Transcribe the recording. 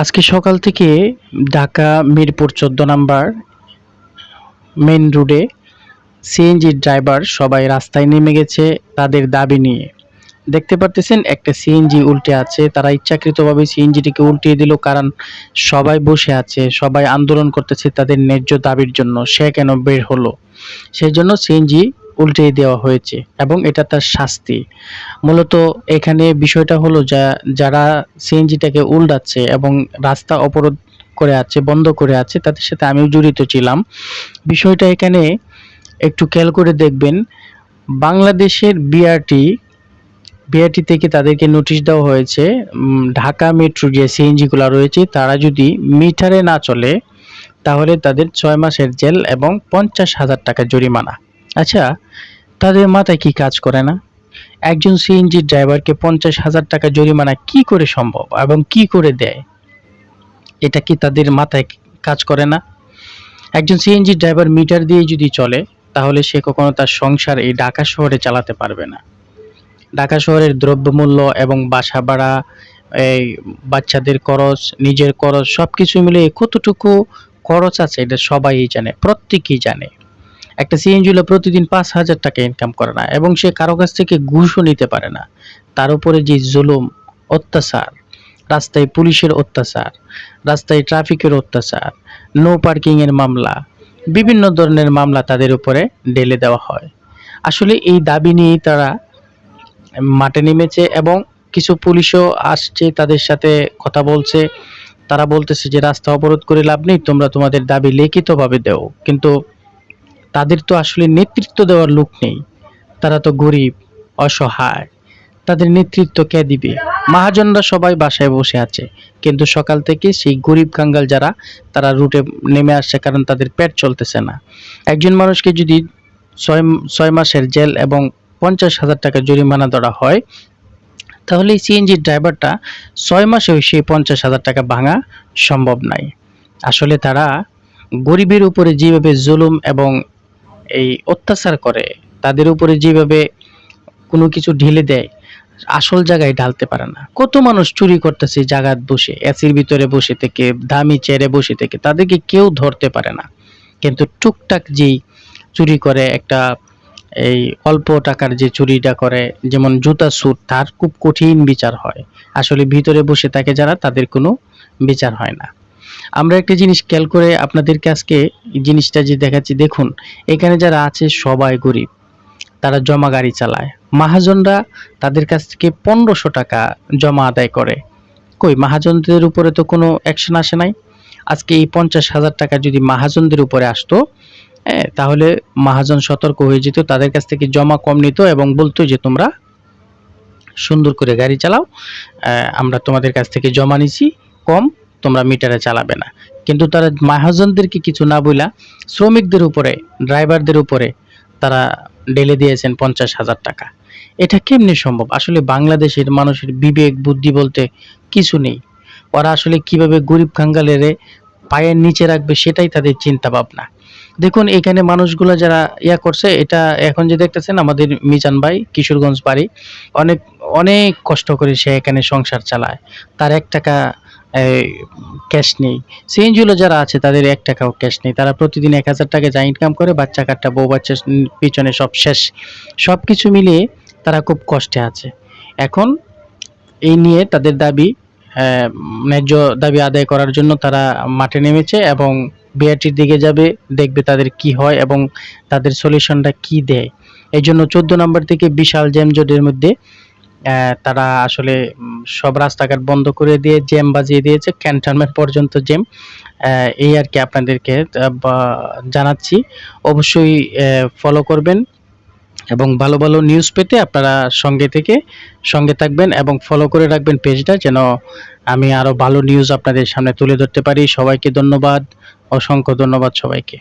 আজকে সকাল থেকে ঢাকা মিরপুর ১৪ নাম্বার মেইন রোডে সিএনজি ড্রাইভার সবাই রাস্তায় নেমে গেছে তাদের দাবি নিয়ে। দেখতে পারতেছেন একটা সিএনজি উল্টে আছে। তারা ইচ্ছাকৃতভাবে সিএনজিটিকে উল্টিয়ে দিল, কারণ সবাই বসে আছে, সবাই আন্দোলন করতেছে তাদের ন্যায্য দাবির জন্য। সে কেন বের হলো? সেজন্য সিএনজি উল্টিয়ে দেওয়া হয়েছে এবং এটা তার শাস্তি। মূলত এখানে বিষয়টা হলো যারা সিএনজিটাকে উল্টাচ্ছে এবং রাস্তা অবরোধ করে আছে, বন্ধ করে আছে, তাদের সাথে আমিও জড়িত ছিলাম। বিষয়টা এখানে একটু খেয়াল করে দেখবেন। বাংলাদেশের বিআরটি থেকে তাদেরকে নোটিশ দেওয়া হয়েছে, ঢাকা মেট্রো যে সিএনজি গুলা রয়েছে তারা যদি মিটারে না চলে তাহলে তাদের ৬ মাসের জেল এবং ৫০,০০০ টাকা জরিমানা। আচ্ছা, তাদের মাথায় কি কাজ করে না? একজন সিএনজি ড্রাইভারকে ৫০,০০০ টাকা জরিমানা কি করে সম্ভব এবং কি করে দেয়? এটা কি তাদের মাথায় কাজ করে না? একজন সিএনজি ড্রাইভার মিটার দিয়ে যদি চলে তাহলে সে কখনো তার সংসার এই ঢাকা শহরে চালাতে পারবে না। ঢাকা শহরের দ্রব্যমূল্য এবং বাসা ভাড়া, এই বাচ্চাদের খরচ, নিজের খরচ সবকিছু মিলিয়ে কতটুকু খরচ আছে এটা সবাই জানে, প্রত্যেকেই জানে। একটা সিএনজিওয়ালা প্রতিদিন ৫,০০০ টাকা ইনকাম করে না এবং সে কারো কাছ থেকে ঘুষও নিতে পারে না। তার উপরে যে জুলুম, অত্যাচার, রাস্তায় পুলিশের অত্যাচার, রাস্তায় ট্রাফিকের অত্যাচার, নো পার্কিং এর মামলা, বিভিন্ন ধরনের মামলা তাদের উপরে ঢেলে দেওয়া হয়। আসলে এই দাবি নিয়েই তারা মাঠে নেমেছে এবং কিছু পুলিশও আসছে, তাদের সাথে কথা বলছে। তারা বলতেছে যে রাস্তা অবরোধ করে লাভ নেই, তোমরা তোমাদের দাবি লিখিতভাবে দাও। কিন্তু তাদের তো আসলে নেতৃত্ব দেওয়ার লোক নেই। তারা তো গরিব, অসহায়। তাদের নেতৃত্ব কে দিবে? মহাজনরা সবাই বাসায় বসে আছে। কিন্তু সকাল থেকে সেই গরিব কাঙ্গাল যারা, তারা রুটে নেমে আসছে, কারণ তাদের পেট চলতেছে না। একজন মানুষকে যদি ৬ মাসের জেল এবং ৫০,০০০ টাকা জরিমানা ধরা হয়, তাহলে এই সিএনজি ড্রাইভারটা ৬ মাসেও সেই ৫০,০০০ টাকা ভাঙা সম্ভব নাই। আসলে তারা গরিবের উপরে যেভাবে জুলুম এবং এই অত্যাচার করে, তাদের উপরে যেভাবে কোনো কিছু ঢেলে দেয়, আসল জায়গায় ঢালতে পারে না। কত মানুষ চুরি করতেছে জাগাত বসে, এসির ভিতরে বসে থেকে, দামি চেয়ারে বসে থেকে, তাদেরকে কেউ ধরতে পারে না। কিন্তু টুকটাক যেই চুরি করে, একটা এই অল্প টাকার যে চুরিটা করে, যেমন জুতা স্যুট, তার খুব কঠিন বিচার হয়। আসলে ভিতরে বসে থাকে যারা, তাদের কোনো বিচার হয় না। আমরা একটা জিনিস খেয়াল করে আপনাদেরকে আজকে এই জিনিসটা যে দেখাচ্ছি, দেখুন এখানে যারা আছে সবাই গরিব, তারা জমা গাড়ি চালায়। মাহাজনরা তাদের কাছ থেকে ১৫০০ টাকা জমা আদায় করে। কই, মাহাজনদের উপরে তো কোনো অ্যাকশন আসে নাই। আজকে এই ৫০,০০০ টাকা যদি মাহাজনদের উপরে আসতো, তাহলে মাহাজন সতর্ক হয়ে যেত, তাদের কাছ থেকে জমা কম নিত এবং বলতো যে তোমরা সুন্দর করে গাড়ি চালাও, আমরা তোমাদের কাছ থেকে জমা নিছি কম, তোমরা মিটারে চালাবে না। কিন্তু তারা মাহাজনদেরকে কিছু না বইলা শ্রমিকদের উপরে, ড্রাইভারদের উপরে তারা ঢেলে দিয়েছেন ৫০,০০০ টাকা। এটা কেমনে সম্ভব? আসলে বাংলাদেশের মানুষের বিবেক বুদ্ধি বলতে কিছু নেই। ওরা আসলে কিভাবে গরিব কাঙ্গালেরে পায়ের নিচে রাখবে সেটাই তাদের চিন্তা ভাবনা। দেখুন এখানে মানুষগুলা যারা করছে, এটা এখন যে দেখতেছেন আমাদের মিজান ভাই, কিশোরগঞ্জ বাড়ি, অনেক অনেক কষ্ট করে সে এখানে সংসার চালায়। তার ১ টাকা এই ক্যাশ নেই। সিএনজিওয়ালা যারা আছে তাদের ১ টাকাও ক্যাশ নেই। তারা প্রতিদিন ১,০০০ টাকা যা ইনকাম করে, বাচ্চা-কাচ্চা, বউ-বাচ্চার পিছনে সব শেষ। সবকিছু মিলিয়ে তারা খুব কষ্টে আছে। এখন এই নিয়ে তাদের দাবি, ন্যায্য দাবি আদায় করার জন্য তারা মাঠে নেমেছে এবং বিআরটির দিকে যাবে, দেখবে তাদের কি হয় এবং তাদের সলিউশনটা কি দেয়। এইজন্য ১৪ নাম্বার থেকে বিশাল জ্যামজটের মধ্যে তারা আসলে সব রাস্তাঘাট বন্ধ করে দিয়ে জ্যাম বাজিয়ে দিয়েছে, ক্যান্টনমেন্ট পর্যন্ত জ্যাম। এই আরকি আপনাদেরকে জানাচ্ছি। অবশ্যই ফলো করবেন এবং ভালো, ভালো নিউজ পেতে আপনারা সঙ্গে থাকবেন এবং ফলো করে রাখবেন পেজটা, যেন আমি আরো ভালো নিউজ আপনাদের সামনে তুলে ধরতে পারি। সবাইকে ধন্যবাদ, অসংখ্য ধন্যবাদ সবাইকে।